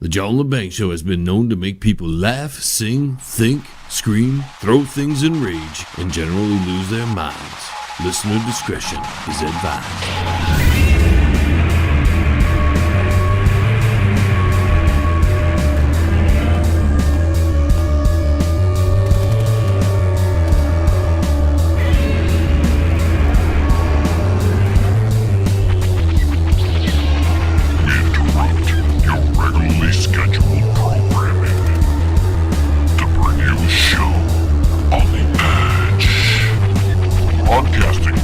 The John Lebang Show has been known to make people laugh, sing, think, scream, throw things in rage, and generally lose their minds. Listener discretion is advised.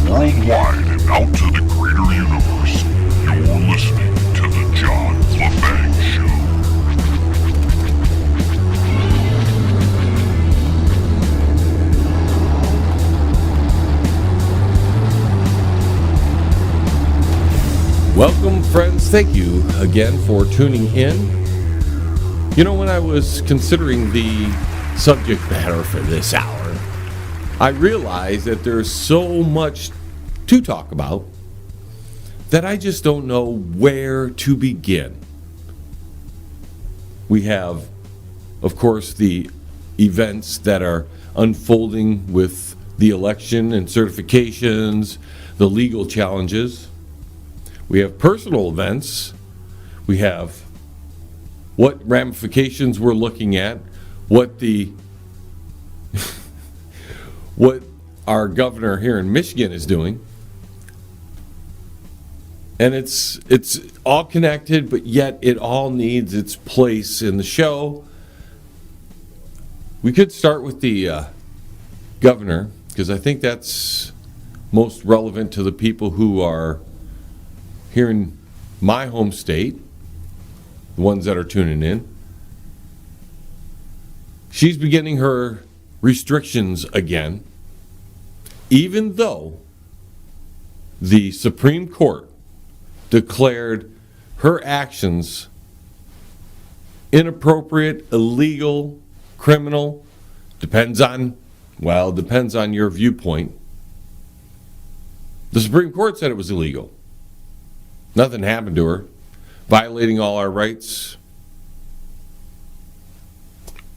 Worldwide and out to the greater universe, you're listening to the John Lebang Show. Welcome, friends. Thank you again for tuning in. You know, when I was considering the subject matter for this hour, I realized that there's so much to talk about that I just don't know where to begin. We have, of course, the events that are unfolding with the election and certifications, the legal challenges. We have personal events. We have what ramifications we're looking at, what our governor here in Michigan is doing. And it's all connected, but yet it all needs its place in the show. We could start with the governor, because I think that's most relevant to the people who are here in my home state, the ones that are tuning in. She's beginning her restrictions again, even though the Supreme Court declared her actions inappropriate, illegal, criminal. Depends on your viewpoint. The Supreme Court said it was illegal. Nothing happened to her, violating all our rights.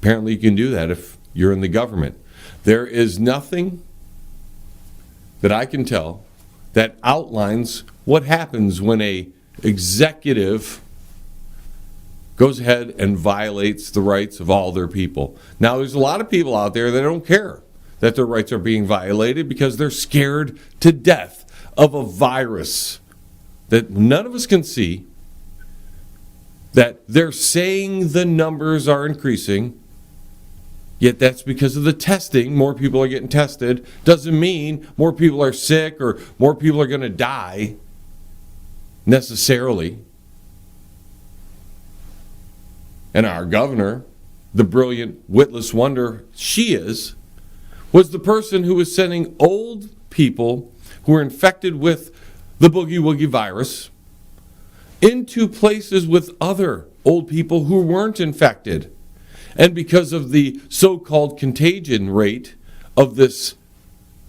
Apparently you can do that if you're in the government. There is nothing that I can tell that outlines what happens when a executive goes ahead and violates the rights of all their people. Now, there's a lot of people out there that don't care that their rights are being violated because they're scared to death of a virus that none of us can see, that they're saying the numbers are increasing. Yet that's because of the testing. More people are getting tested. Doesn't mean more people are sick or more people are going to die necessarily. And our governor, the brilliant witless wonder she is, was the person who was sending old people who were infected with the boogie woogie virus into places with other old people who weren't infected. And because of the so-called contagion rate of this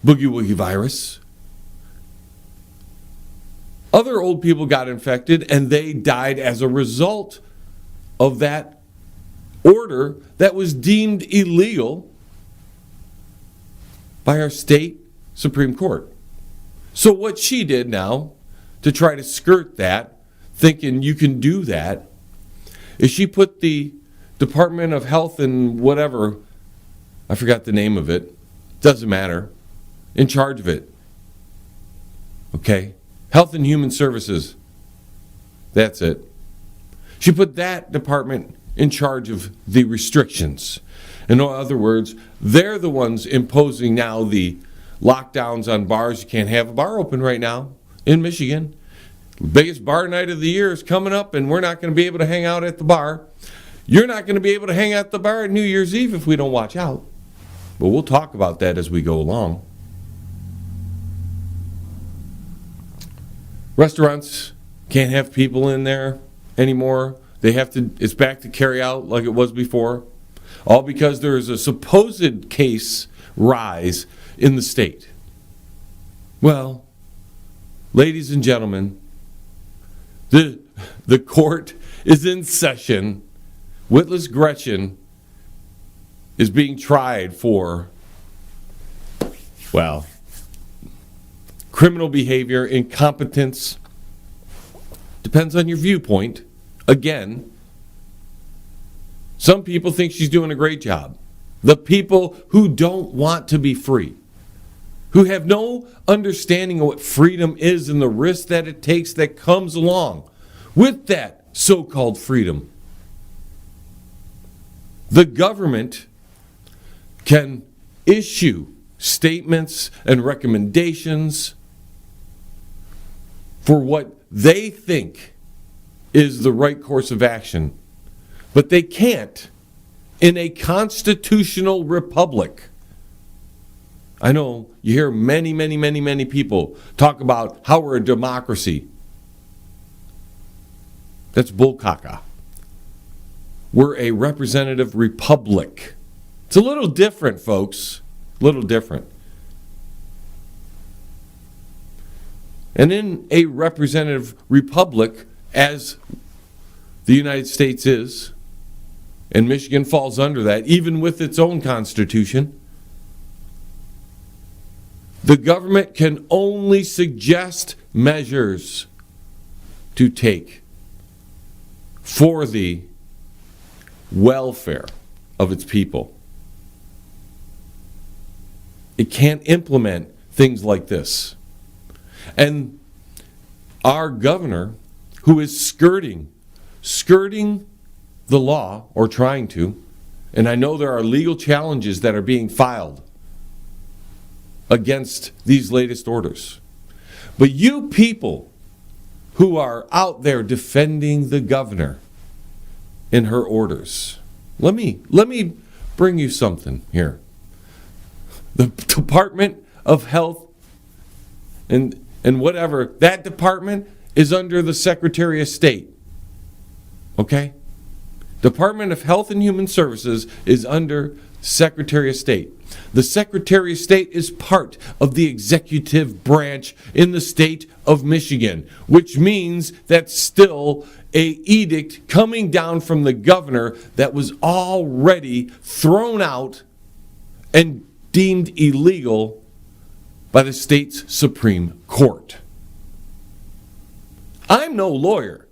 boogie woogie virus, other old people got infected and they died as a result of that order that was deemed illegal by our state Supreme Court. So what she did now to try to skirt that, thinking you can do that, is she put the Department of Health and whatever, I forgot the name of it, doesn't matter, in charge of it. Okay? Health and Human Services. That's it. She put that department in charge of the restrictions. In other words, they're the ones imposing now the lockdowns on bars. You can't have a bar open right now in Michigan. The biggest bar night of the year is coming up, and we're not going to be able to hang out at the bar. You're not going to be able to hang out at the bar at New Year's Eve if we don't watch out. But we'll talk about that as we go along. Restaurants can't have people in there anymore. It's back to carry out like it was before. All because there is a supposed case rise in the state. Well, ladies and gentlemen, the court is in session Whitless Gretchen is being tried for, well, criminal behavior, incompetence. Depends on your viewpoint. Again, some people think she's doing a great job. The people who don't want to be free, who have no understanding of what freedom is and the risk that it takes that comes along with that so-called freedom. The government can issue statements and recommendations for what they think is the right course of action, but they can't in a constitutional republic. I know you hear many people talk about how we're a democracy. That's bullcaca. We're a representative republic. It's a little different, folks. A little different. And in a representative republic, as the United States is, and Michigan falls under that, even with its own constitution, the government can only suggest measures to take for the welfare of its people. It can't implement things like this. And our governor, who is skirting the law, or trying to, and I know there are legal challenges that are being filed against these latest orders. But you people who are out there defending the governor in her orders, let me bring you something here. The Department of Health and whatever, that department is under the Secretary of State. Okay? Department of Health and Human Services is under Secretary of State. The Secretary of State is part of the executive branch in the state of Michigan, which means that's still an edict coming down from the governor that was already thrown out and deemed illegal by the state's Supreme Court. I'm no lawyer,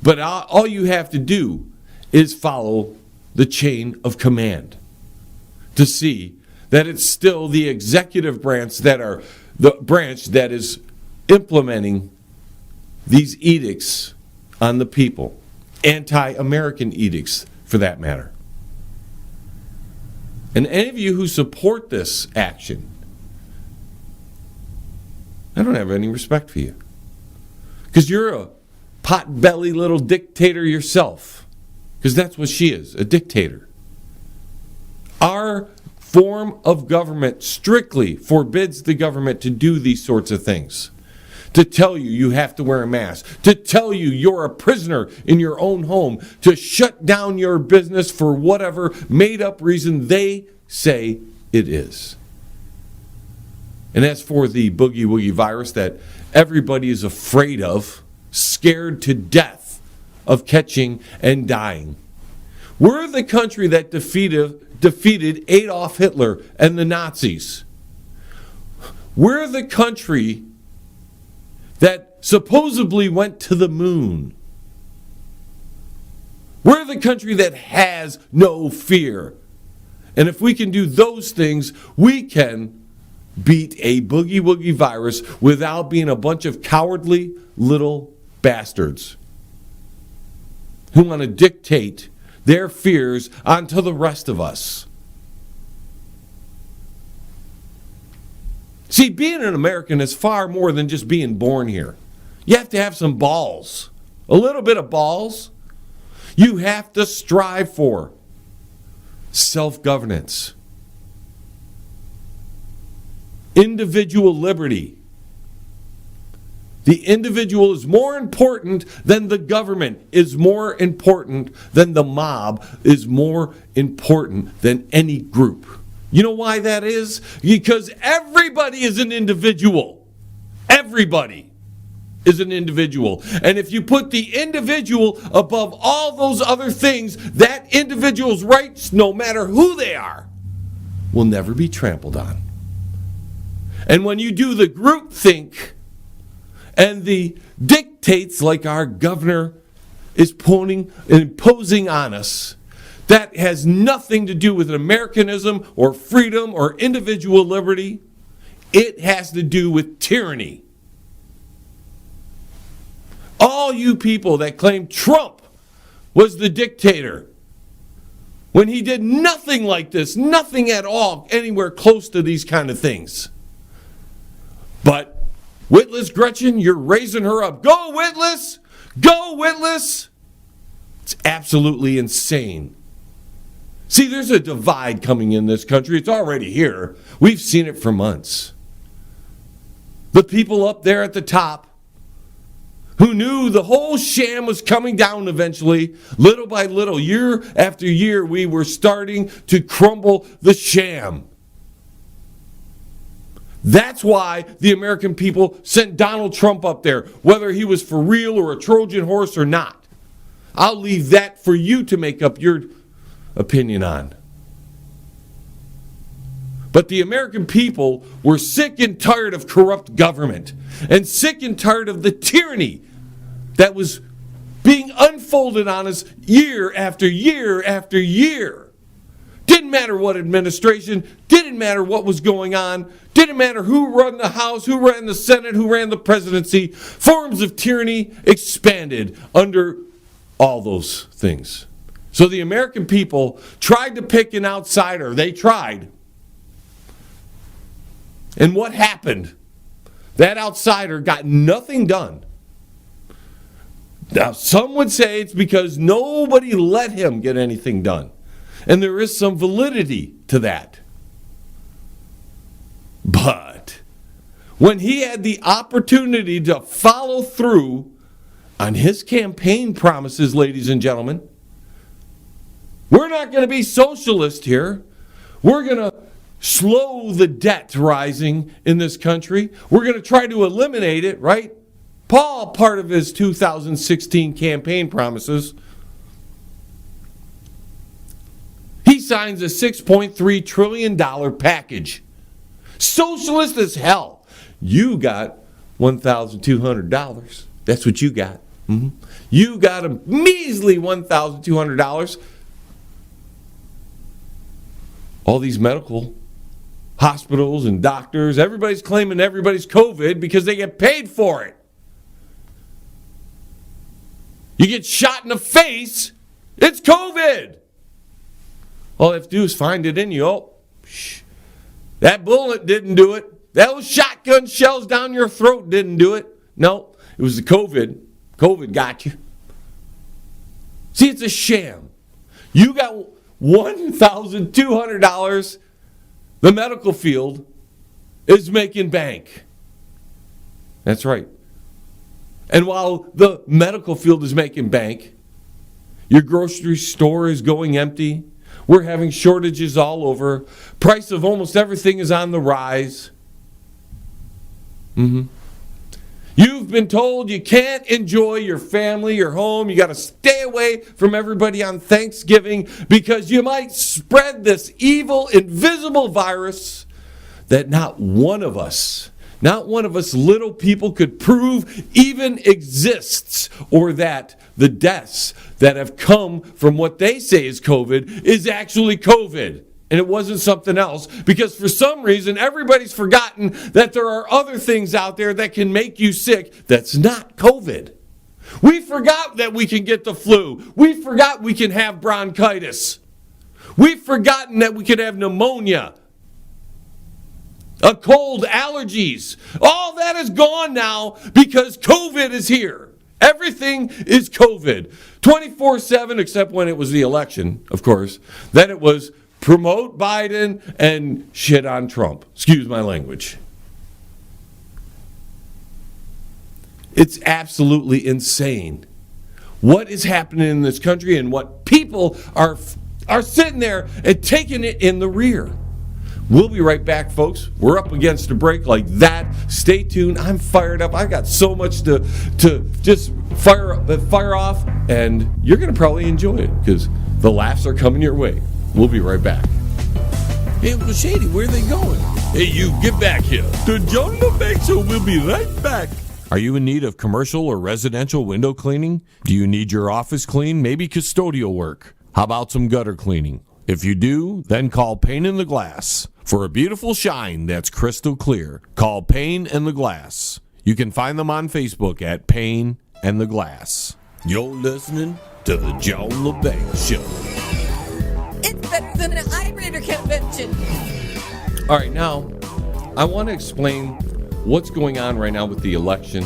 but all you have to do is follow the chain of command to see that it's still the executive branch that is implementing these edicts on the people, anti-American edicts for that matter. And any of you who support this action, I don't have any respect for you, because you're a pot-belly little dictator yourself, because that's what she is, a dictator. Our form of government strictly forbids the government to do these sorts of things. To tell you have to wear a mask. To tell you you're a prisoner in your own home. To shut down your business for whatever made-up reason they say it is. And as for the boogie woogie virus that everybody is afraid of, scared to death of catching and dying, we're the country that defeated Adolf Hitler and the Nazis. We're the country that supposedly went to the moon. We're the country that has no fear. And if we can do those things, we can beat a boogie woogie virus without being a bunch of cowardly little bastards who want to dictate their fears onto the rest of us. See, being an American is far more than just being born here. You have to have some balls, a little bit of balls. You have to strive for self-governance, individual liberty. The individual is more important than the government, is more important than the mob, is more important than any group. You know why that is? Because everybody is an individual. Everybody. is an individual. And if you put the individual above all those other things, that individual's rights, no matter who they are, will never be trampled on. And when you do the groupthink and the dictates like our governor is imposing on us, that has nothing to do with Americanism or freedom or individual liberty. It has to do with tyranny. All you people that claim Trump was the dictator, when he did nothing like this, nothing at all, anywhere close to these kind of things. But Whitless Gretchen, you're raising her up. Go Whitless! Go Whitless! It's absolutely insane. See, there's a divide coming in this country. It's already here. We've seen it for months. The people up there at the top who knew the whole sham was coming down eventually, little by little, year after year, we were starting to crumble the sham. That's why the American people sent Donald Trump up there, whether he was for real or a Trojan horse or not. I'll leave that for you to make up your opinion on. But the American people were sick and tired of corrupt government and sick and tired of the tyranny that was being unfolded on us year after year after year. Didn't matter what administration, didn't matter what was going on, didn't matter who ran the House, who ran the Senate, who ran the presidency. Forms of tyranny expanded under all those things. So the American people tried to pick an outsider. They tried. And what happened? That outsider got nothing done. Now, some would say it's because nobody let him get anything done. And there is some validity to that. But when he had the opportunity to follow through on his campaign promises, ladies and gentlemen, we're not going to be socialist here. We're going to slow the debt rising in this country. We're going to try to eliminate it, right? Paul, part of his 2016 campaign promises, he signs a $6.3 trillion package. Socialist as hell. You got $1,200. That's what you got. You got a measly $1,200. All these medical hospitals and doctors, everybody's claiming everybody's COVID because they get paid for it. You get shot in the face, it's COVID. All they have to do is find it in you. Oh, that bullet didn't do it. Those shotgun shells down your throat didn't do it. No, it was the COVID. COVID got you. See, it's a sham. You got $1,200. The medical field is making bank. That's right. And while the medical field is making bank, your grocery store is going empty. We're having shortages all over. Price of almost everything is on the rise. You've been told you can't enjoy your family, your home. You got to stay away from everybody on Thanksgiving because you might spread this evil, invisible virus that not one of us little people could prove even exists, or that the deaths that have come from what they say is COVID is actually COVID. And it wasn't something else, because for some reason everybody's forgotten that there are other things out there that can make you sick that's not COVID. We forgot that we can get the flu. We forgot we can have bronchitis. We've forgotten that we could have pneumonia, a cold, allergies. All that is gone now because COVID is here. Everything is COVID. 24/7, except when it was the election, of course. Then it was promote Biden and shit on Trump. Excuse my language. It's absolutely insane what is happening in this country and what people are sitting there and taking it in the rear. We'll be right back, folks. We're up against a break like that. Stay tuned. I'm fired up. I got so much to just fire off, and you're going to probably enjoy it because the laughs are coming your way. We'll be right back. Hey, Uncle Shady, where are they going? Hey, you, get back here. The John LeBang Show will be right back. Are you in need of commercial or residential window cleaning? Do you need your office cleaned? Maybe custodial work? How about some gutter cleaning? If you do, then call Pane in the Glass. For a beautiful shine that's crystal clear, call Pane and the Glass. You can find them on Facebook at Pane and the Glass. You're listening to the John LeBang Show. It's better than an Eye-Raider convention. All right, now, I want to explain what's going on right now with the election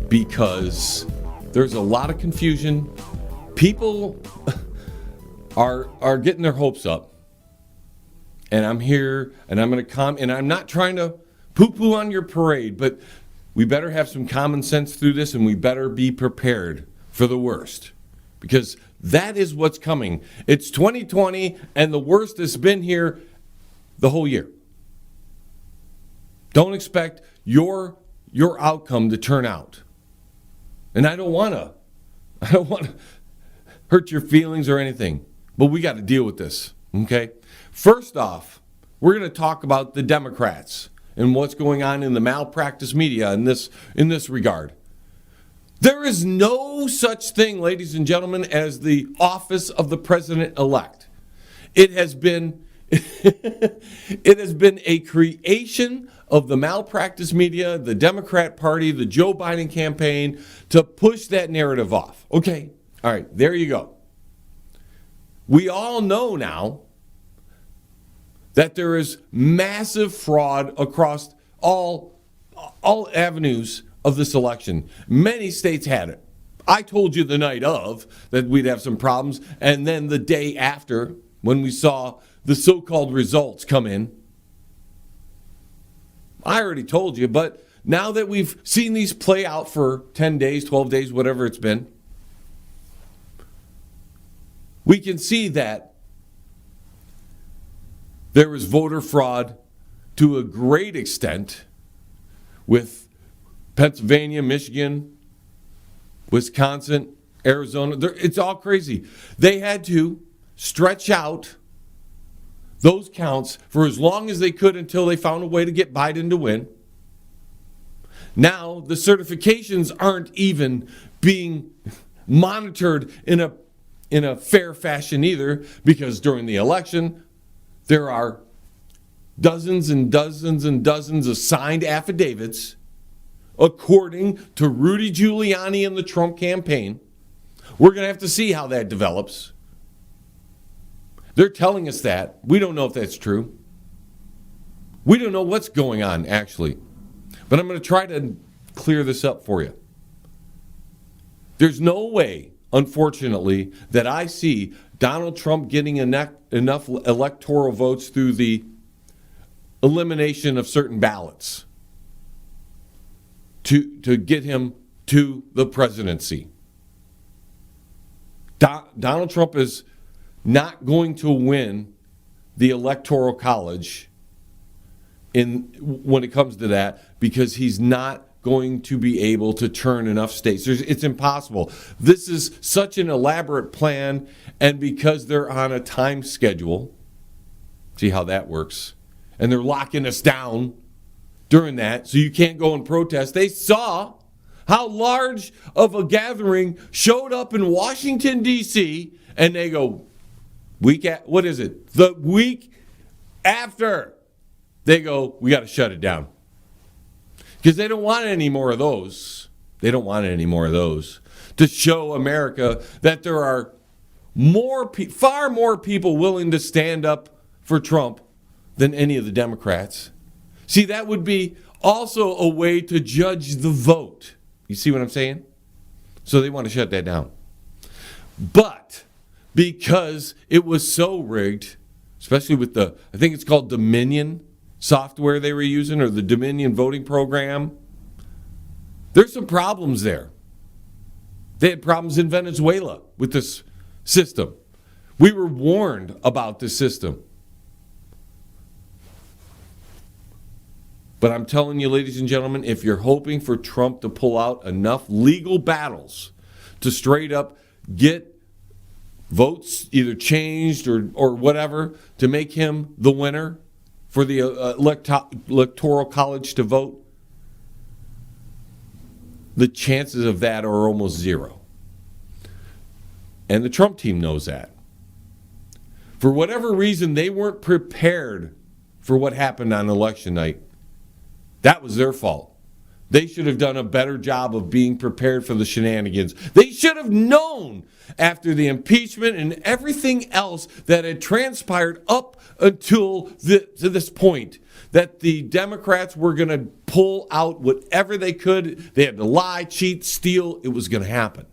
because there's a lot of confusion. People are getting their hopes up. And I'm here, and I'm going to come, and I'm not trying to poo-poo on your parade, but we better have some common sense through this, and we better be prepared for the worst. Because that is what's coming. It's 2020, and the worst has been here the whole year. Don't expect your outcome to turn out. And I don't want to hurt your feelings or anything, but we got to deal with this, okay? First off, we're going to talk about the Democrats and what's going on in the malpractice media in this regard. There is no such thing, ladies and gentlemen, as the office of the president-elect. It has been a creation of the malpractice media, the Democrat Party, the Joe Biden campaign to push that narrative off. Okay, all right, there you go. We all know now that there is massive fraud across all avenues of this election. Many states had it. I told you the night of that we'd have some problems, and then the day after, when we saw the so-called results come in, I already told you, but now that we've seen these play out for 10 days, 12 days, whatever it's been, we can see that there was voter fraud to a great extent with Pennsylvania, Michigan, Wisconsin, Arizona. It's all crazy. They had to stretch out those counts for as long as they could until they found a way to get Biden to win. Now, the certifications aren't even being monitored in a fair fashion either, because during the election, there are dozens and dozens and dozens of signed affidavits, according to Rudy Giuliani and the Trump campaign. We're going to have to see how that develops. They're telling us that. We don't know if that's true. We don't know what's going on, actually. But I'm going to try to clear this up for you. There's no way, unfortunately, that I see Donald Trump getting enough electoral votes through the elimination of certain ballots to get him to the presidency. Donald Trump is not going to win the Electoral College when it comes to that, because he's not going to be able to turn enough states. It's impossible. This is such an elaborate plan, and because they're on a time schedule, see how that works, and they're locking us down during that, so you can't go and protest. They saw how large of a gathering showed up in Washington, D.C., and they go, the week after, they go, we got to shut it down. Because they don't want any more of those. They don't want any more of those to show America that there are far more people willing to stand up for Trump than any of the Democrats. See, that would be also a way to judge the vote. You see what I'm saying? So they want to shut that down. But because it was so rigged, especially with I think it's called Dominion software they were using, or the Dominion voting program, there's some problems there. They had problems in Venezuela with this system. We were warned about this system. But I'm telling you, ladies and gentlemen, if you're hoping for Trump to pull out enough legal battles to straight up get votes either changed or whatever to make him the winner for the electoral college to vote, the chances of that are almost zero. And the Trump team knows that. For whatever reason, they weren't prepared for what happened on election night. That was their fault. They should have done a better job of being prepared for the shenanigans. They should have known after the impeachment and everything else that had transpired up until to this point that the Democrats were going to pull out whatever they could. They had to lie, cheat, steal. It was going to happen.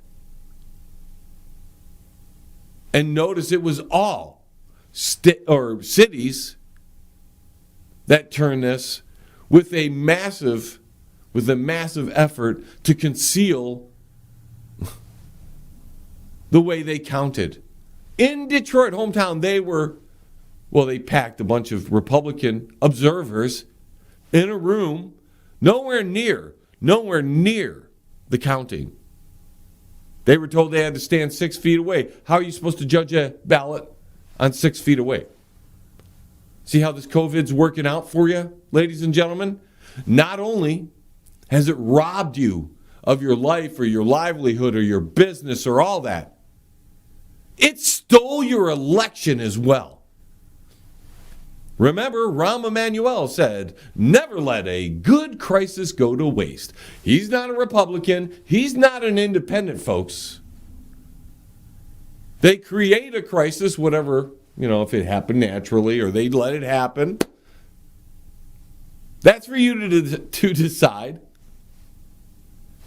And notice it was all cities that turned this with a massive effort to conceal the way they counted. In Detroit, hometown, they packed a bunch of Republican observers in a room nowhere near the counting. They were told they had to stand 6 feet away. How are you supposed to judge a ballot on 6 feet away? See how this COVID's working out for you, ladies and gentlemen? Not only has it robbed you of your life or your livelihood or your business or all that, it stole your election as well. Remember, Rahm Emanuel said, never let a good crisis go to waste. He's not a Republican. He's not an independent, folks. They create a crisis, whatever, if it happened naturally or they let it happen. That's for you to decide.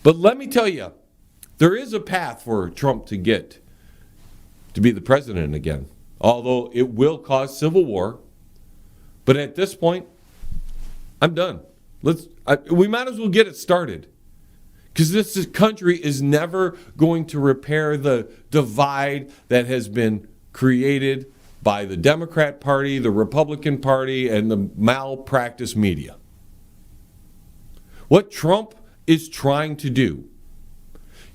But let me tell you, there is a path for Trump to get to be the president again, although it will cause civil war. But at this point, I'm done. We might as well get it started. Because this country is never going to repair the divide that has been created by the Democrat Party, the Republican Party, and the malpractice media. What Trump is trying to do,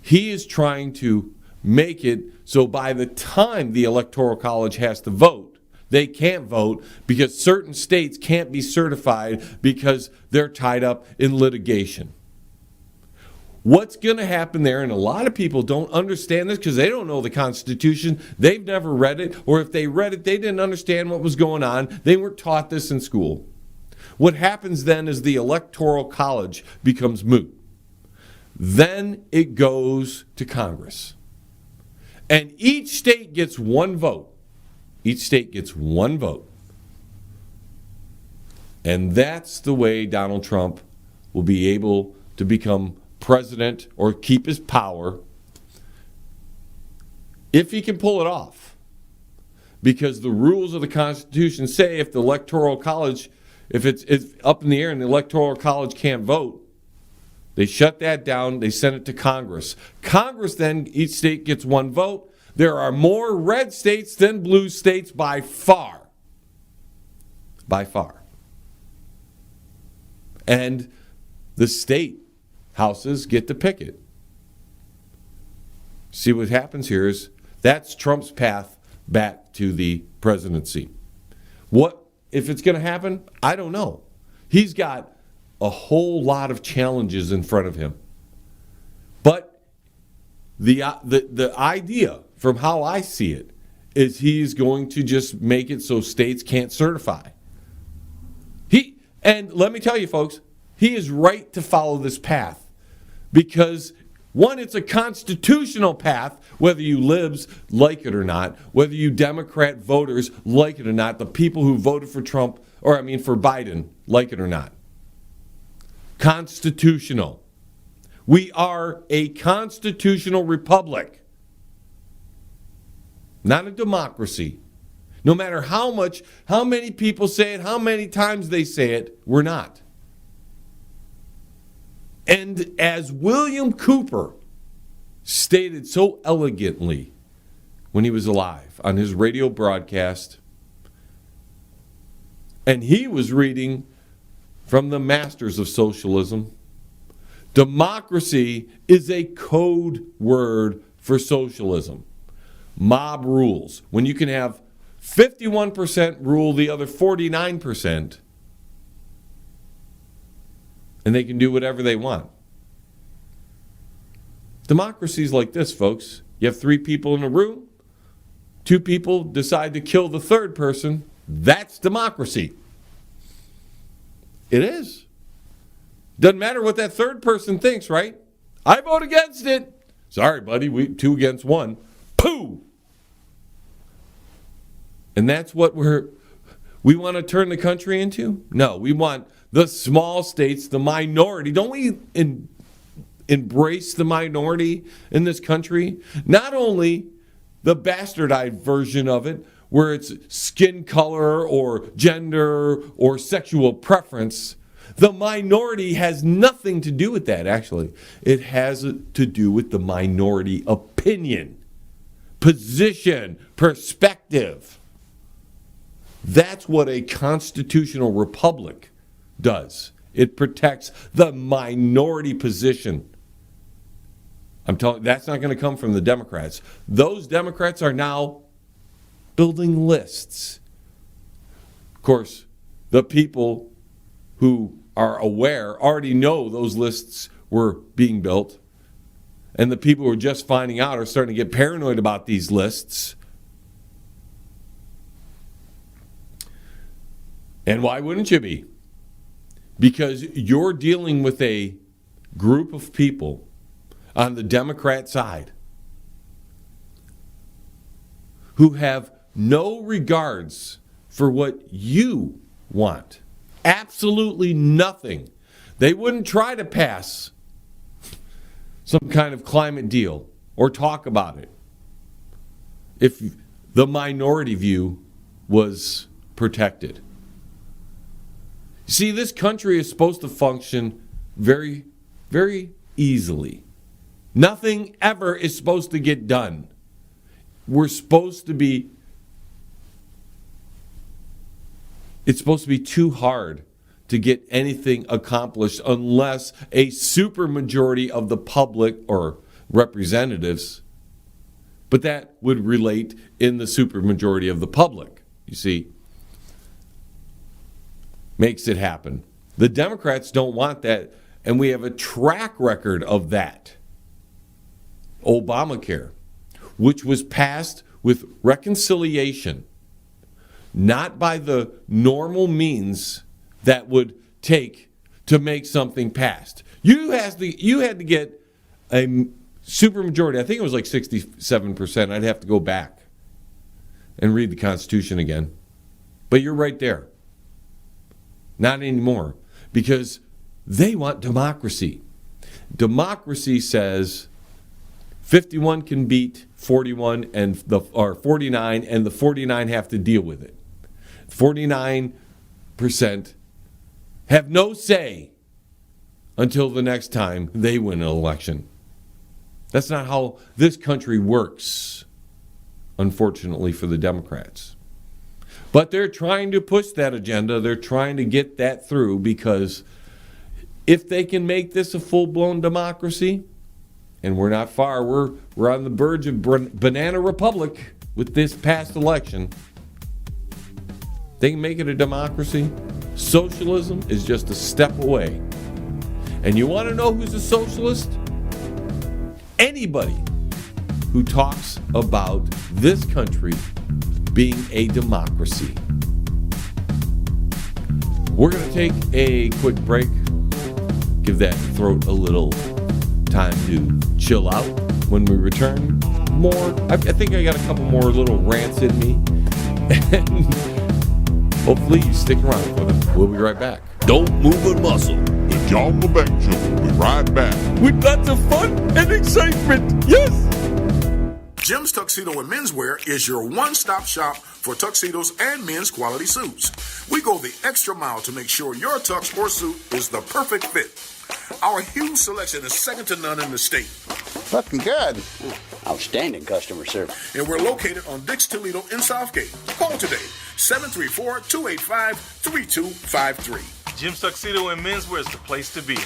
he is trying to make it so by the time the Electoral College has to vote, they can't vote because certain states can't be certified because they're tied up in litigation. What's going to happen there, and a lot of people don't understand this because they don't know the Constitution. They've never read it, or if they read it, they didn't understand what was going on. They weren't taught this in school. What happens then is the Electoral College becomes moot. Then it goes to Congress. And each state gets one vote. Each state gets one vote. And that's the way Donald Trump will be able to become president or keep his power if he can pull it off. Because the rules of the Constitution say if the Electoral College, if it's up in the air and the Electoral College can't vote, they shut that down, they send it to Congress. Congress then, each state gets one vote. There are more red states than blue states by far. By far. And the state houses get to pick it. See what happens here is that's Trump's path back to the presidency. What if it's going to happen? I don't know. He's got a whole lot of challenges in front of him. But the idea, from how I see it, is he's going to just make it so states can't certify. And let me tell you, folks, he is right to follow this path because, one, it's a constitutional path, whether you libs like it or not, whether you Democrat voters like it or not, the people who voted for Trump, for Biden, like it or not. Constitutional. We are a constitutional republic, not a democracy. No matter how many people say it, how many times they say it, we're not. And as William Cooper stated so elegantly when he was alive on his radio broadcast, and he was reading from the masters of socialism. Democracy is a code word for socialism. Mob rules. When you can have 51% rule the other 49%, and they can do whatever they want. Democracy's like this, folks. You have 3 people in a room, 2 people decide to kill the third person. That's democracy. It is. Doesn't matter what that third person thinks, right? I vote against it. Sorry, buddy, 2 against 1. Pooh! And that's what we want to turn the country into? No, we want the small states, the minority. Don't we embrace the minority in this country? Not only the bastardized version of it, where it's skin color or gender or sexual preference. The minority has nothing to do with that, actually. It has to do with the minority opinion, position, perspective. That's what a constitutional republic does. It protects the minority position. I'm telling you, that's not going to come from the Democrats. Those Democrats are now building lists. Of course, the people who are aware already know those lists were being built. And the people who are just finding out are starting to get paranoid about these lists. And why wouldn't you be? Because you're dealing with a group of people on the Democrat side who have no regards for what you want. Absolutely nothing. They wouldn't try to pass some kind of climate deal or talk about it if the minority view was protected. See, this country is supposed to function very, very easily. Nothing ever is supposed to get done. It's supposed to be too hard to get anything accomplished unless a supermajority of the public or representatives, but that would relate in the supermajority of the public, you see, makes it happen. The Democrats don't want that, and we have a track record of that. Obamacare, which was passed with reconciliation, not by the normal means that would take to make something passed. You had to get a supermajority. I think it was like 67%. I'd have to go back and read the Constitution again. But you're right there. Not anymore, because they want democracy. Democracy says 51 can beat 41 or 49, and the 49 have to deal with it. 49% have no say until the next time they win an election. That's not how this country works, unfortunately, for the Democrats. But they're trying to push that agenda. They're trying to get that through, because if they can make this a full-blown democracy, and we're not far, we're on the verge of banana republic with this past election. They can make it a democracy. Socialism is just a step away. And you want to know who's a socialist? Anybody who talks about this country being a democracy. We're going to take a quick break. Give that throat a little time to chill out. When we return, more. I think I got a couple more little rants in me. And hopefully you stick around for them. We'll be right back. Don't move a muscle. The John Lebang Show will be right back. With lots of fun and excitement. Yes! Jim's Tuxedo and Menswear is your one-stop shop for tuxedos and men's quality suits. We go the extra mile to make sure your tux or suit is the perfect fit. Our huge selection is second to none in the state. Looking good. Outstanding customer service. And we're located on Dix Toledo in Southgate. Call today, 734-285-3253. Jim's Tuxedo and Menswear is the place to be.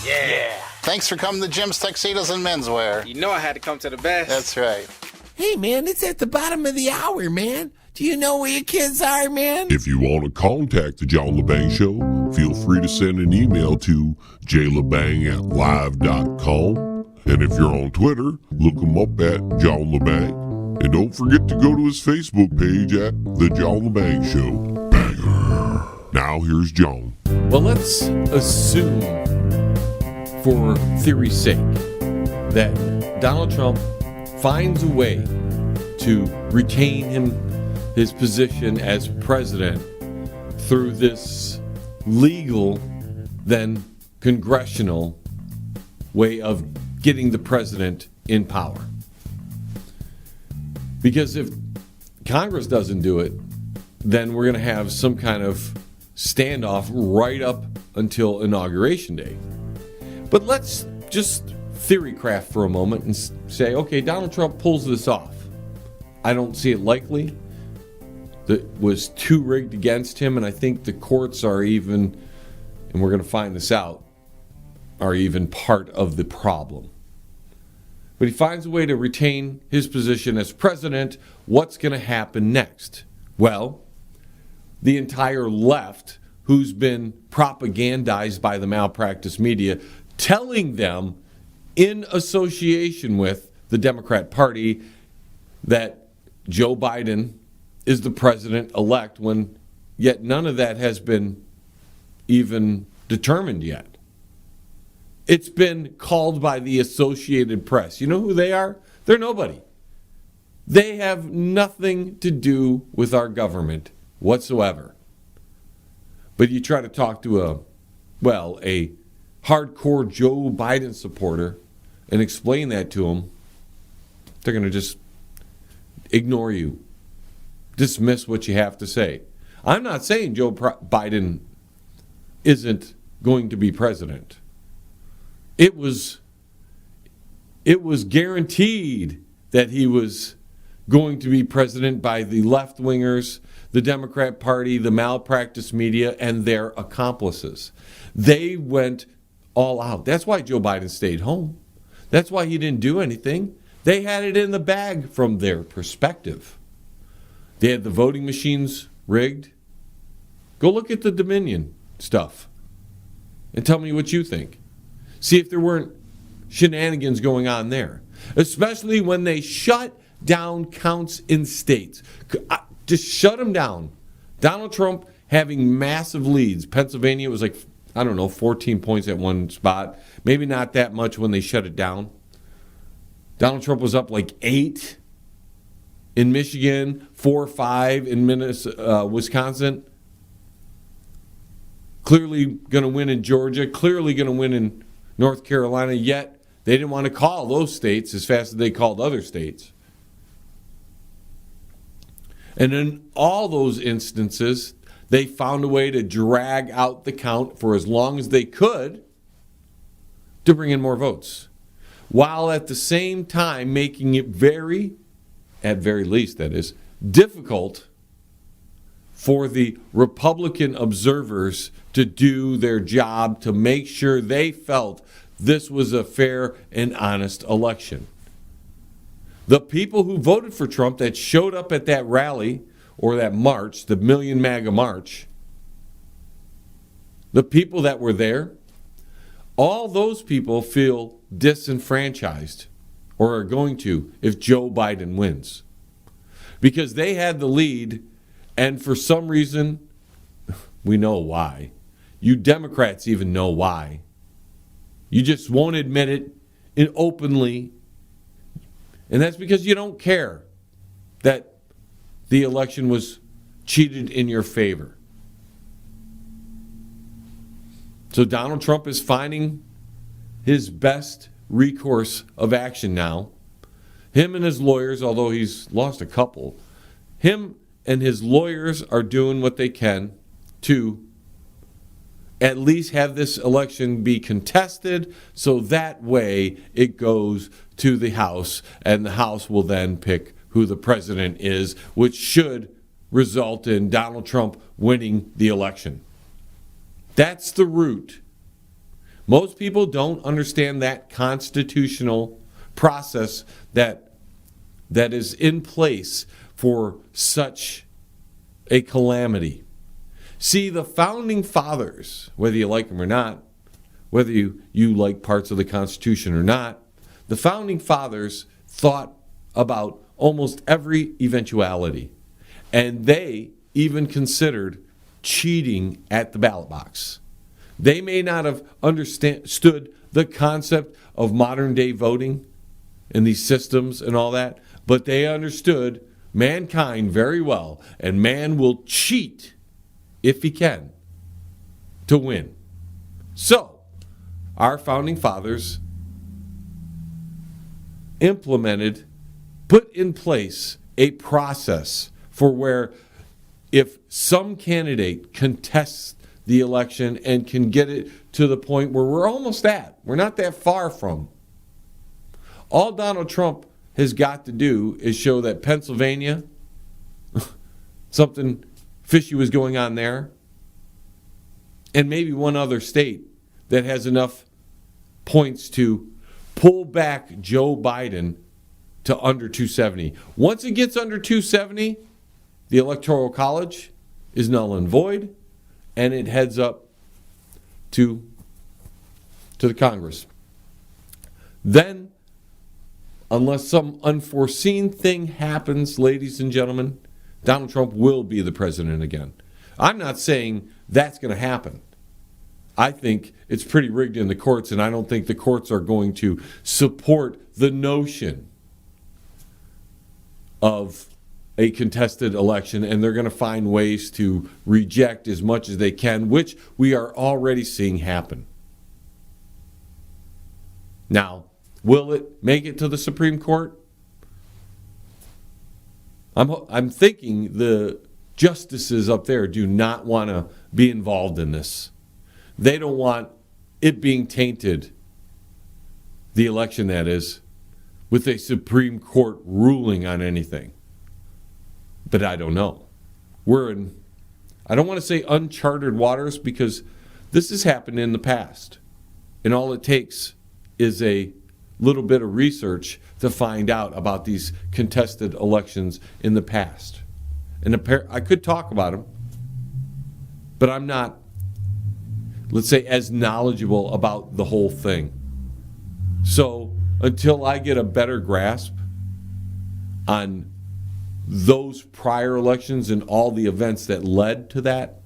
Yeah. Thanks for coming to Jim's Tuxedos and Menswear. You know I had to come to the best. That's right. Hey, man, it's at the bottom of the hour, man. Do you know where your kids are, man? If you want to contact the John Lebang Show, feel free to send an email to jlebang@live.com. And if you're on Twitter, look him up at John Lebang. And don't forget to go to his Facebook page at The John Lebang Show. Banger. Now here's John. Well, let's assume, for theory's sake, that Donald Trump finds a way to retain his position as president through this legal, then congressional way of getting the president in power. Because if Congress doesn't do it, then we're going to have some kind of standoff right up until Inauguration Day. But let's just theory craft for a moment and say, okay, Donald Trump pulls this off. I don't see it likely. That was too rigged against him, and I think the courts are even, and we're going to find this out, are even part of the problem. But he finds a way to retain his position as president. What's going to happen next? Well, the entire left, who's been propagandized by the malpractice media, telling them in association with the Democrat Party that Joe Biden is the president-elect, when yet none of that has been even determined yet. It's been called by the Associated Press. You know who they are? They're nobody. They have nothing to do with our government whatsoever. But you try to talk to a hardcore Joe Biden supporter and explain that to them, they're going to just ignore you, dismiss what you have to say. I'm not saying Joe Biden isn't going to be president. It was guaranteed that he was going to be president by the left-wingers, the Democrat Party, the malpractice media, and their accomplices. They went all out. That's why Joe Biden stayed home. That's why he didn't do anything. They had it in the bag from their perspective. They had the voting machines rigged. Go look at the Dominion stuff and tell me what you think. See if there weren't shenanigans going on there, especially when they shut down counts in states. Just shut them down. Donald Trump having massive leads. Pennsylvania was 14 points at one spot. Maybe not that much when they shut it down. Donald Trump was up 8 in Michigan, 4 or 5 in Wisconsin. Clearly going to win in Georgia. Clearly going to win in North Carolina. Yet they didn't want to call those states as fast as they called other states. And in all those instances, they found a way to drag out the count for as long as they could to bring in more votes, while at the same time making it at very least that is, difficult for the Republican observers to do their job to make sure they felt this was a fair and honest election. The people who voted for Trump that showed up at that rally or that march, the Million MAGA March, the people that were there, all those people feel disenfranchised, or are going to if Joe Biden wins. Because they had the lead, and for some reason, we know why. You Democrats even know why. You just won't admit it openly. And that's because you don't care that the election was cheated in your favor. So Donald Trump is finding his best recourse of action now. Him and his lawyers, although he's lost a couple, him and his lawyers are doing what they can to at least have this election be contested, so that way it goes to the House, and the House will then pick who the president is, which should result in Donald Trump winning the election. That's the root. Most people don't understand that constitutional process that is in place for such a calamity. See, the founding fathers, whether you like them or not, whether you like parts of the Constitution or not, the founding fathers thought about almost every eventuality. And they even considered cheating at the ballot box. They may not have understood the concept of modern day voting and these systems and all that, but they understood mankind very well, and man will cheat if he can to win. So, our founding fathers put in place a process for where if some candidate contests the election and can get it to the point where we're almost at, we're not that far from. All Donald Trump has got to do is show that Pennsylvania, something fishy was going on there, and maybe one other state that has enough points to pull back Joe Biden to under 270. Once it gets under 270, the Electoral College is null and void, and it heads up to the Congress. Then, unless some unforeseen thing happens, ladies and gentlemen, Donald Trump will be the president again. I'm not saying that's going to happen. I think it's pretty rigged in the courts, and I don't think the courts are going to support the notion of a contested election, and they're going to find ways to reject as much as they can, which we are already seeing happen. Now, will it make it to the Supreme Court? I'm thinking the justices up there do not want to be involved in this. They don't want it being tainted, the election that is, with a Supreme Court ruling on anything. But I don't know. We're in, I don't want to say uncharted waters, because this has happened in the past. And all it takes is a little bit of research to find out about these contested elections in the past. And I could talk about them, but I'm not, let's say, as knowledgeable about the whole thing. So until I get a better grasp on those prior elections and all the events that led to that,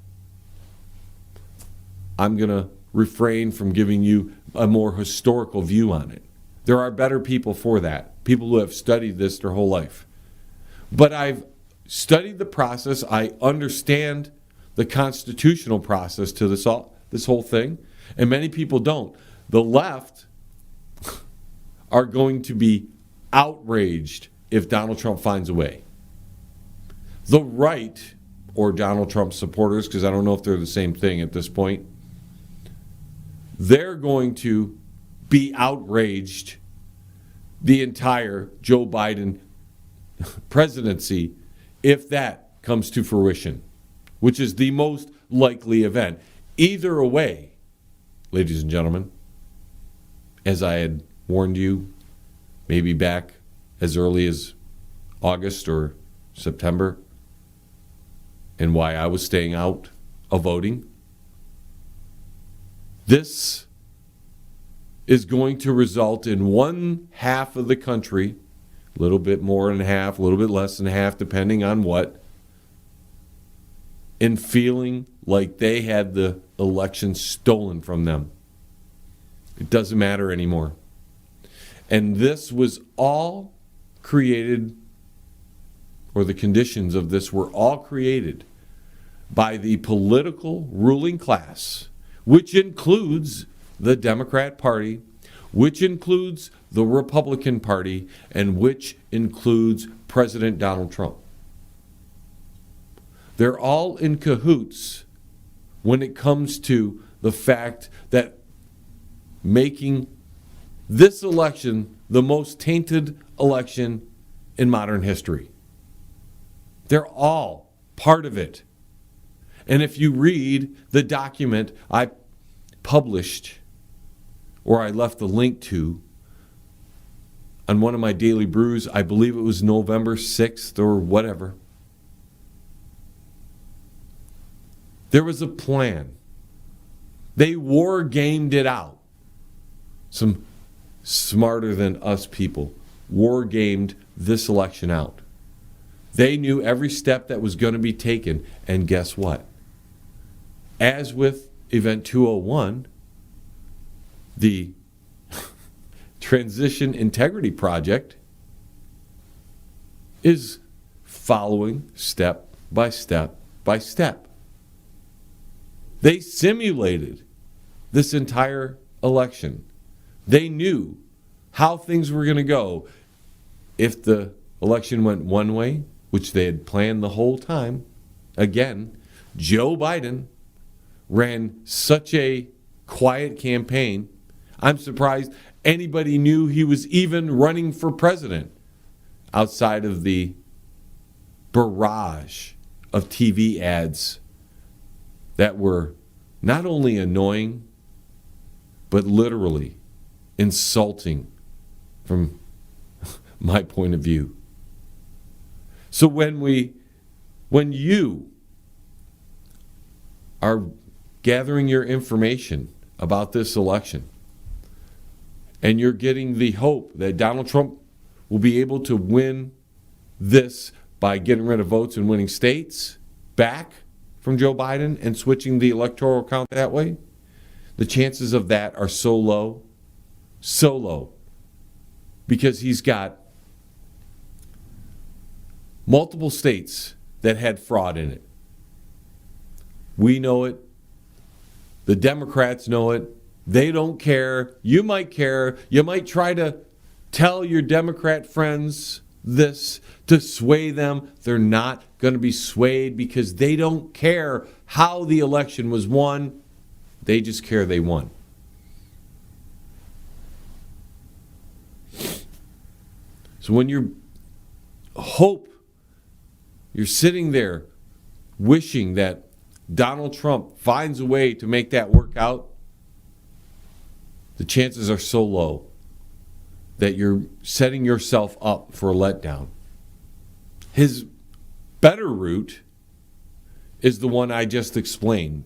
I'm going to refrain from giving you a more historical view on it. There are better people for that, people who have studied this their whole life. But I've studied the process. I understand the constitutional process to this whole thing, and many people don't. The left are going to be outraged if Donald Trump finds a way. The right, or Donald Trump supporters, because I don't know if they're the same thing at this point, they're going to be outraged the entire Joe Biden presidency if that comes to fruition, which is the most likely event. Either way, ladies and gentlemen, as I had warned you, maybe back as early as August or September, and why I was staying out of voting, this is going to result in one half of the country, a little bit more than half, a little bit less than half, depending on what, in feeling like they had the election stolen from them. It doesn't matter anymore. And this was all created, or the conditions of this were all created by the political ruling class, which includes the Democrat Party, which includes the Republican Party, and which includes President Donald Trump. They're all in cahoots when it comes to the fact that making this election the most tainted election in modern history. They're all part of it. And if you read the document I published, or I left the link to, on one of my daily brews, I believe it was November 6th or whatever, there was a plan. They war gamed it out. Some smarter than us people war gamed this election out. They knew every step that was going to be taken, and guess what? As with Event 201, the Transition Integrity Project is following step by step by step. They simulated this entire election. They knew how things were going to go if the election went one way, which they had planned the whole time. Again, Joe Biden ran such a quiet campaign. I'm surprised anybody knew he was even running for president outside of the barrage of TV ads that were not only annoying, but literally insulting from my point of view. So when you are gathering your information about this election, and you're getting the hope that Donald Trump will be able to win this by getting rid of votes and winning states back from Joe Biden and switching the electoral count that way, the chances of that are so low, because he's got multiple states that had fraud in it. We know it. The Democrats know it. They don't care. You might care. You might try to tell your Democrat friends this to sway them. They're not going to be swayed because they don't care how the election was won. They just care they won. So when you're sitting there wishing that Donald Trump finds a way to make that work out, the chances are so low that you're setting yourself up for a letdown. His better route is the one I just explained,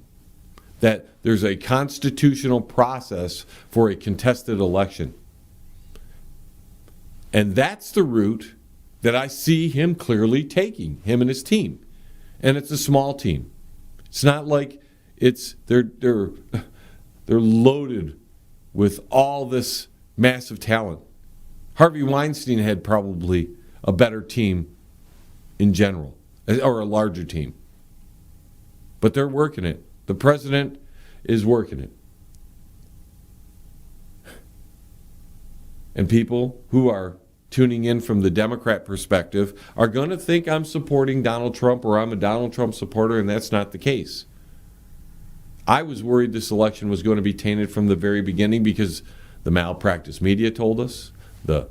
that there's a constitutional process for a contested election. And that's the route that I see him clearly taking, him and his team. And it's a small team. It's not like they're loaded with all this massive talent. Harvey Weinstein had probably a better team in general, or a larger team. But they're working it. The president is working it. And people who are tuning in from the Democrat perspective are going to think I'm supporting Donald Trump or I'm a Donald Trump supporter, and that's not the case. I was worried this election was going to be tainted from the very beginning because the malpractice media told us, the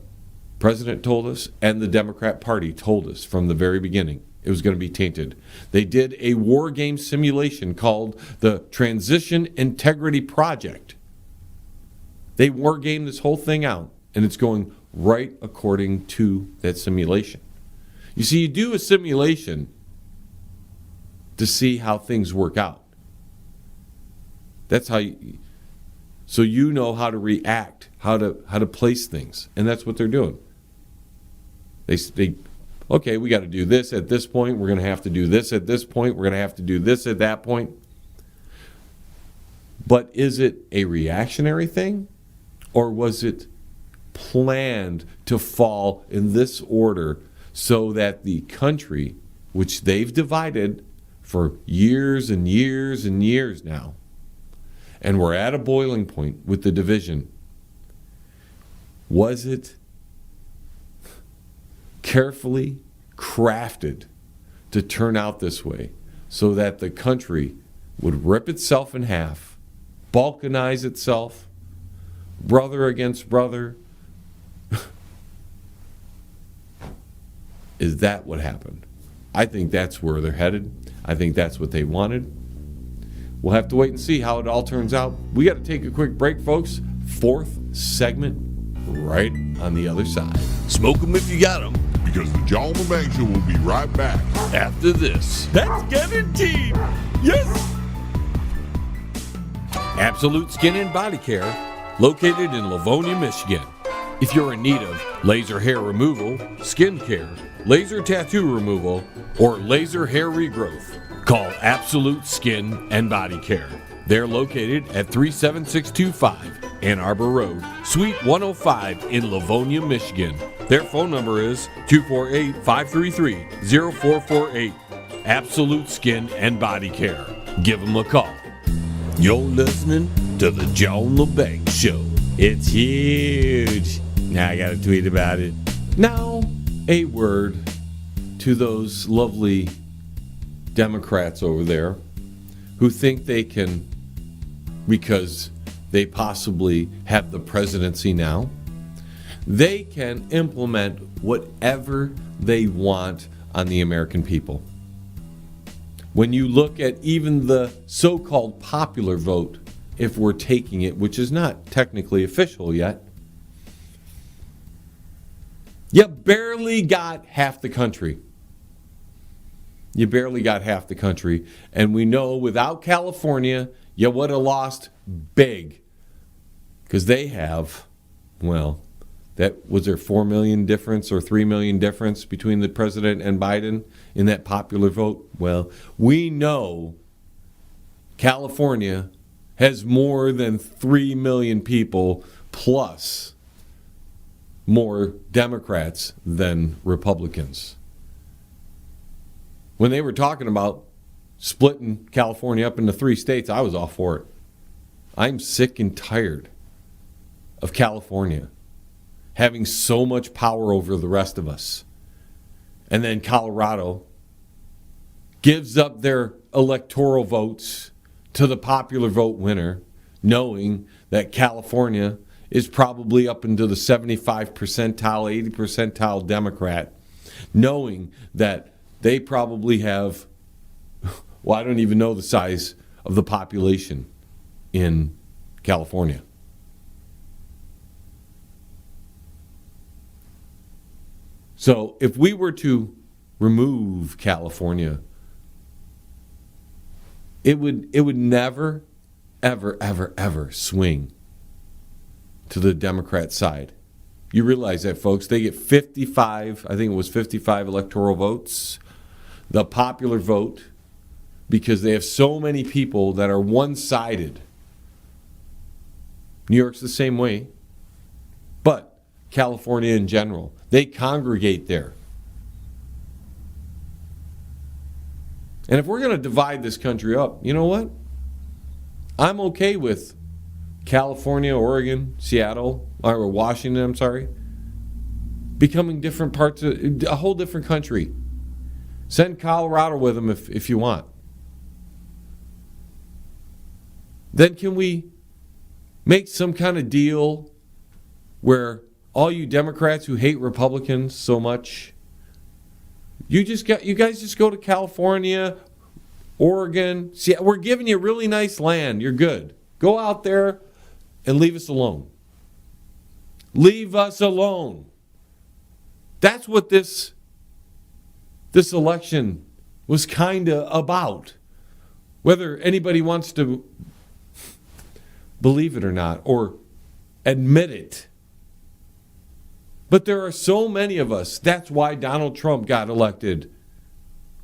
president told us, and the Democrat Party told us from the very beginning it was going to be tainted. They did a war game simulation called the Transition Integrity Project. They war gamed this whole thing out, and it's going right according to that simulation. You see, you do a simulation to see how things work out. That's how so you know how to react, how to place things, and that's what they're doing. They okay, we got to do this at this point. We're going to have to do this at this point. We're going to have to do this at that point. But is it a reactionary thing, or was it planned to fall in this order so that the country, which they've divided for years and years and years now, and we're at a boiling point with the division, was it carefully crafted to turn out this way so that the country would rip itself in half, balkanize itself, brother against brother? Is that what happened? I think that's where they're headed. I think that's what they wanted. We'll have to wait and see how it all turns out. We got to take a quick break, folks. Fourth segment right on the other side. Smoke 'em if you got 'em. Because the John Lebang Show will be right back. After this. That's guaranteed. Yes. Absolute Skin and Body Care, located in Livonia, Michigan. If you're in need of laser hair removal, skin care, laser tattoo removal, or laser hair regrowth, call Absolute Skin and Body Care. They're located at 37625 Ann Arbor Road, Suite 105 in Livonia, Michigan. Their phone number is 248-533-0448. Absolute Skin and Body Care. Give them a call. You're listening to the John Lebang Show. It's huge. Now I got to tweet about it. Now, a word to those lovely Democrats over there who think they can, because they possibly have the presidency now, they can implement whatever they want on the American people. When you look at even the so-called popular vote, if we're taking it, which is not technically official yet, you barely got half the country. You barely got half the country. And we know without California, you would have lost big. Because they have, well, that was there 4 million difference or 3 million difference between the president and Biden in that popular vote? Well, we know California has more than 3 million people plus more Democrats than Republicans. When they were talking about splitting California up into 3 states, I was all for it. I'm sick and tired of California having so much power over the rest of us. And then Colorado gives up their electoral votes to the popular vote winner, knowing that California is probably up into the 75 percentile, 80 percentile Democrat, knowing that they probably have, well, I don't even know the size of the population in California. So if we were to remove California, it would never, ever, ever, ever swing to the Democrat side. You realize that, folks. They get 55, I think it was 55 electoral votes. The popular vote, because they have so many people that are one-sided. New York's the same way. But California in general, they congregate there. And if we're going to divide this country up, you know what? I'm okay with California, Oregon, Seattle, or Washington, I'm sorry, becoming different parts of a whole different country. Send Colorado with them if you want. Then can we make some kind of deal where all you Democrats who hate Republicans so much, you guys just go to California, Oregon. See, we're giving you really nice land. You're good. Go out there and leave us alone. Leave us alone. That's what this election was kind of about. Whether anybody wants to believe it or not, or admit it. But there are so many of us. That's why Donald Trump got elected.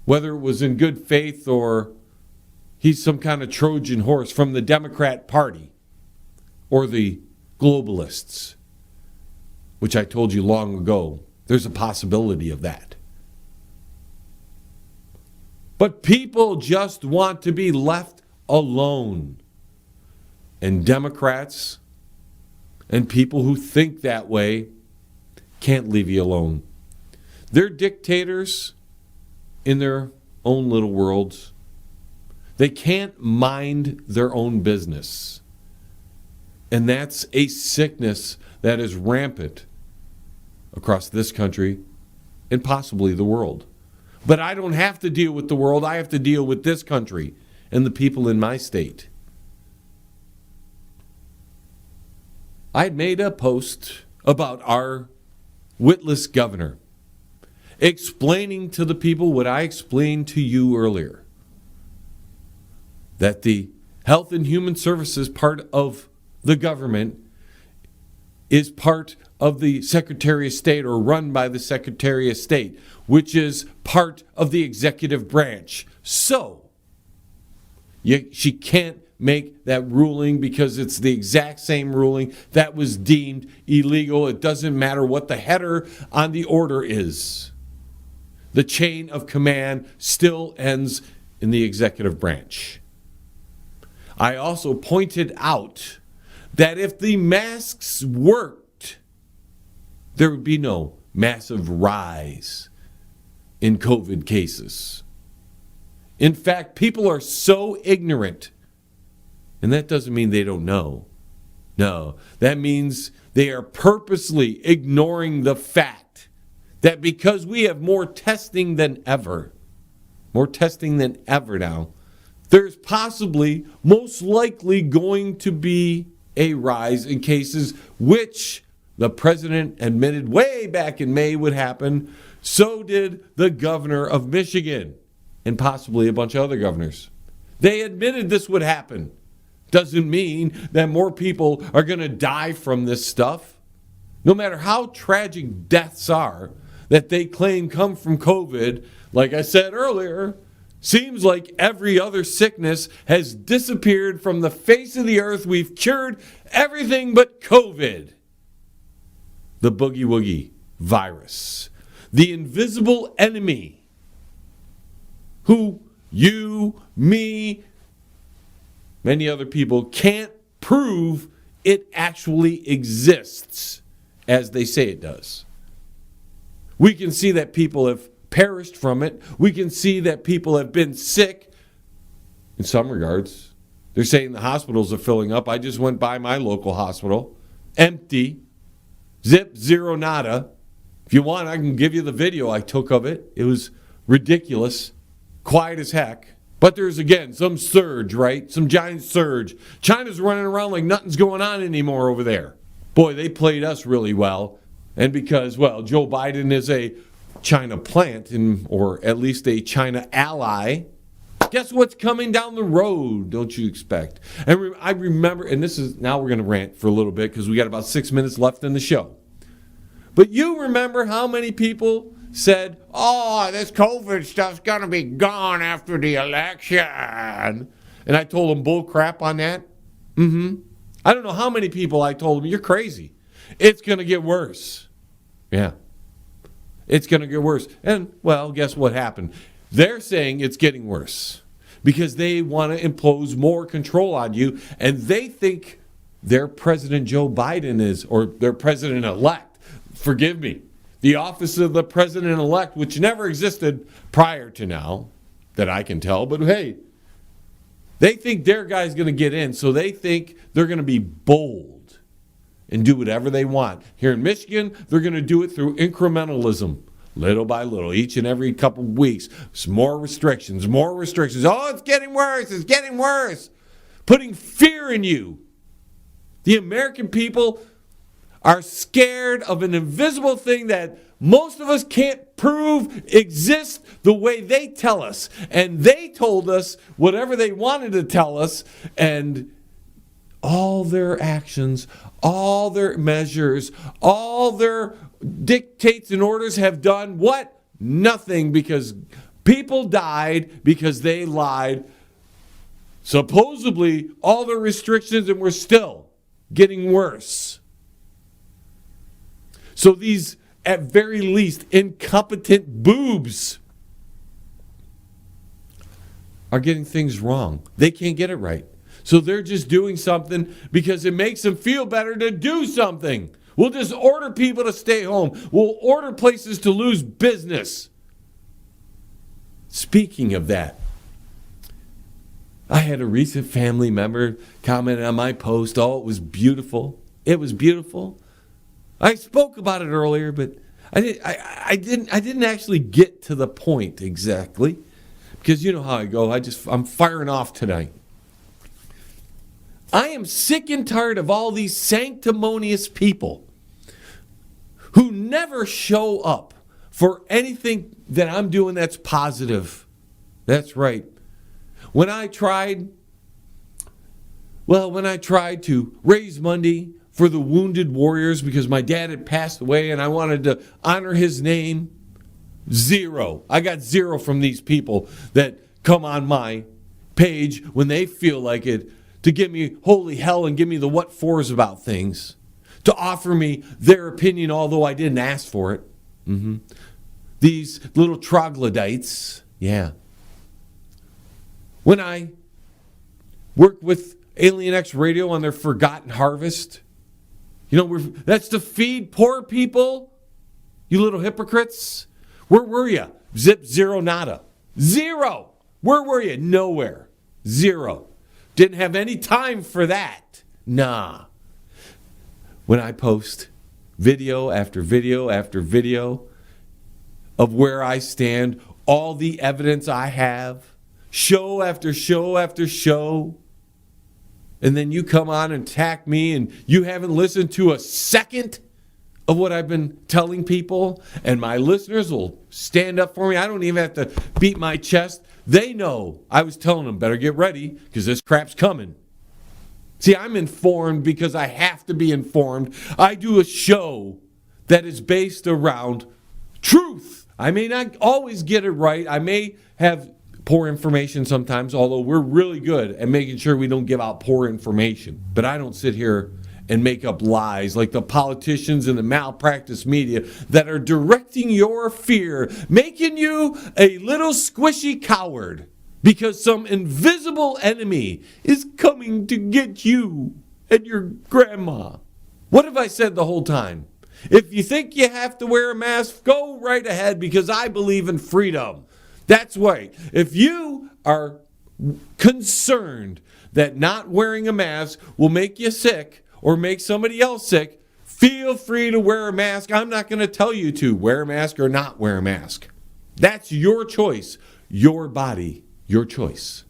Whether it was in good faith or he's some kind of Trojan horse from the Democrat Party or the globalists, which I told you long ago, there's a possibility of that. But people just want to be left alone. And Democrats and people who think that way can't leave you alone. They're dictators in their own little worlds. They can't mind their own business. And that's a sickness that is rampant across this country and possibly the world. But I don't have to deal with the world. I have to deal with this country and the people in my state. I had made a post about our witless governor, explaining to the people what I explained to you earlier, that the Health and Human Services part of the government is part of the Secretary of State, or run by the Secretary of State, which is part of the executive branch. So, she can't make that ruling because it's the exact same ruling that was deemed illegal. It doesn't matter what the header on the order is. The chain of command still ends in the executive branch. I also pointed out that if the masks worked, there would be no massive rise in COVID cases. In fact, people are so ignorant, and that doesn't mean they don't know. No, that means they are purposely ignoring the fact that because we have more testing than ever now, there's possibly, most likely going to be a rise in cases, which the president admitted way back in May would happen. So did the governor of Michigan and possibly a bunch of other governors. They admitted this would happen. Doesn't mean that more people are going to die from this stuff. No matter how tragic deaths are that they claim come from COVID, like I said earlier, seems like every other sickness has disappeared from the face of the earth. We've cured everything but COVID. The boogie woogie virus. The invisible enemy who you, me, many other people can't prove it actually exists as they say it does. We can see that people have perished from it. We can see that people have been sick in some regards. They're saying the hospitals are filling up. I just went by my local hospital. Empty. Zip, zero, nada. If you want, I can give you the video I took of it. It was ridiculous. Quiet as heck. But there's, again, some surge, right? Some giant surge. China's running around like nothing's going on anymore over there. Boy, they played us really well. And because, well, Joe Biden is a China plant, or at least a China ally, guess what's coming down the road, don't you expect? And I remember, and this is, now we're going to rant for a little bit because we got about 6 minutes left in the show. But you remember how many people said, oh, this COVID stuff's going to be gone after the election. And I told them bull crap on that. I don't know how many people I told them, you're crazy. It's going to get worse. Yeah. It's going to get worse. And, well, guess what happened? They're saying it's getting worse because they want to impose more control on you, and they think their President Joe Biden is, or their president-elect, forgive me, the office of the president-elect, which never existed prior to now, that I can tell, but hey, they think their guy's going to get in, so they think they're going to be bold and do whatever they want. Here in Michigan, they're going to do it through incrementalism, little by little, each and every couple of weeks. More restrictions, more restrictions. Oh, it's getting worse, it's getting worse. Putting fear in you. The American people are scared of an invisible thing that most of us can't prove exists the way they tell us. And they told us whatever they wanted to tell us, and all their actions, all their measures, all their dictates and orders have done what? Nothing, because people died because they lied. Supposedly, all the restrictions, and we're still getting worse. So these, at very least, incompetent boobs are getting things wrong. They can't get it right. So they're just doing something because it makes them feel better to do something. We'll just order people to stay home. We'll order places to lose business. Speaking of that, I had a recent family member comment on my post. Oh, it was beautiful. It was beautiful. I spoke about it earlier, but I didn't actually get to the point exactly, because you know how I go. I'm firing off tonight. I am sick and tired of all these sanctimonious people who never show up for anything that I'm doing that's positive. That's right. When I tried to raise money for the wounded warriors because my dad had passed away and I wanted to honor his name, zero. I got zero from these people that come on my page when they feel like it to give me holy hell and give me the what fors about things, to offer me their opinion although I didn't ask for it. These little troglodytes, yeah. When I worked with Alien X Radio on their Forgotten Harvest, that's to feed poor people, you little hypocrites. Where were you? Zip, zero, nada. Zero. Where were you? Nowhere. Zero. Didn't have any time for that. Nah. When I post video after video after video of where I stand, all the evidence I have, show after show after show, and then you come on and attack me and you haven't listened to a second of what I've been telling people, and my listeners will stand up for me. I don't even have to beat my chest. They know I was telling them, better get ready because this crap's coming. See, I'm informed because I have to be informed. I do a show that is based around truth. I may not always get it right. I may have poor information sometimes, although we're really good at making sure we don't give out poor information. But I don't sit here and make up lies like the politicians and the malpractice media that are directing your fear, making you a little squishy coward because some invisible enemy is coming to get you and your grandma. What have I said the whole time? If you think you have to wear a mask, go right ahead because I believe in freedom. That's right. If you are concerned that not wearing a mask will make you sick or make somebody else sick, feel free to wear a mask. I'm not going to tell you to wear a mask or not wear a mask. That's your choice, your body, your choice.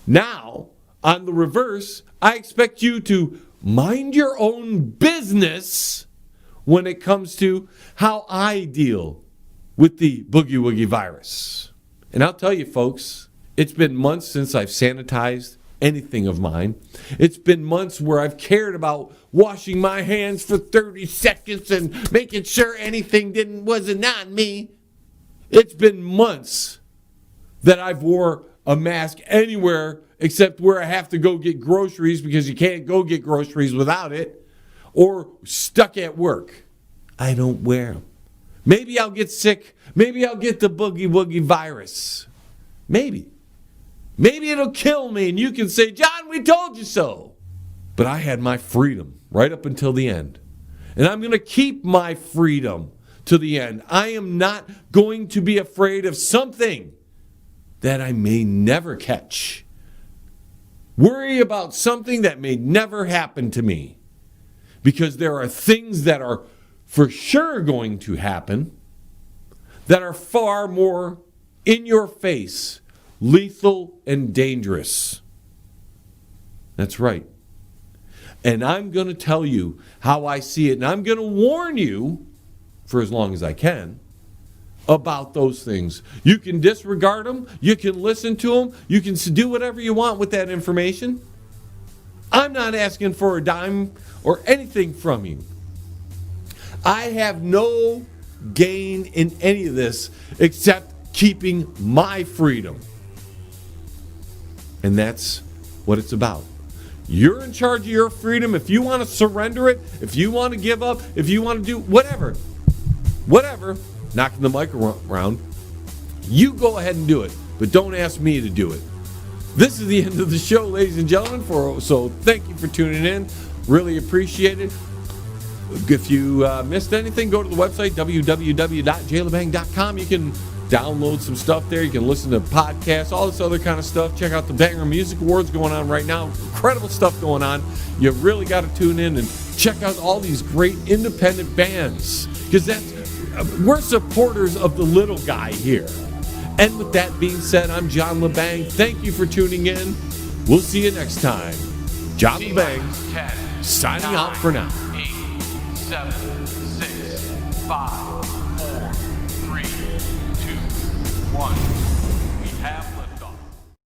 Now, on the reverse, I expect you to mind your own business when it comes to how I deal with the boogie woogie virus. And I'll tell you, folks, it's been months since I've sanitized anything of mine. It's been months where I've cared about washing my hands for 30 seconds and making sure anything wasn't on me. It's been months that I've wore a mask anywhere except where I have to go get groceries because you can't go get groceries without it, or stuck at work. I don't wear them. Maybe I'll get sick. Maybe I'll get the boogie woogie virus. Maybe. Maybe it'll kill me and you can say, John, we told you so. But I had my freedom right up until the end. And I'm going to keep my freedom to the end. I am not going to be afraid of something that I may never catch. Worry about something that may never happen to me. Because there are things that are for sure going to happen that are far more in your face, lethal and dangerous. That's right. And I'm going to tell you how I see it, and I'm going to warn you, for as long as I can, about those things. You can disregard them, you can listen to them, you can do whatever you want with that information. I'm not asking for a dime or anything from you. I have no gain in any of this except keeping my freedom. And that's what it's about. You're in charge of your freedom. If you want to surrender it, if you want to give up, if you want to do whatever, knocking the mic around, you go ahead and do it. But don't ask me to do it. This is the end of the show, ladies and gentlemen. So thank you for tuning in. Really appreciate it. If you missed anything, go to the website, www.jaylebang.com. You can download some stuff there. You can listen to podcasts, all this other kind of stuff. Check out the Banger Music Awards going on right now. Incredible stuff going on. You really got to tune in and check out all these great independent bands. Because we're supporters of the little guy here. And with that being said, I'm John Lebang. Thank you for tuning in. We'll see you next time. John Lebang, signing out for now. 8, 7, 6, 5, 4, 3, 2, 1.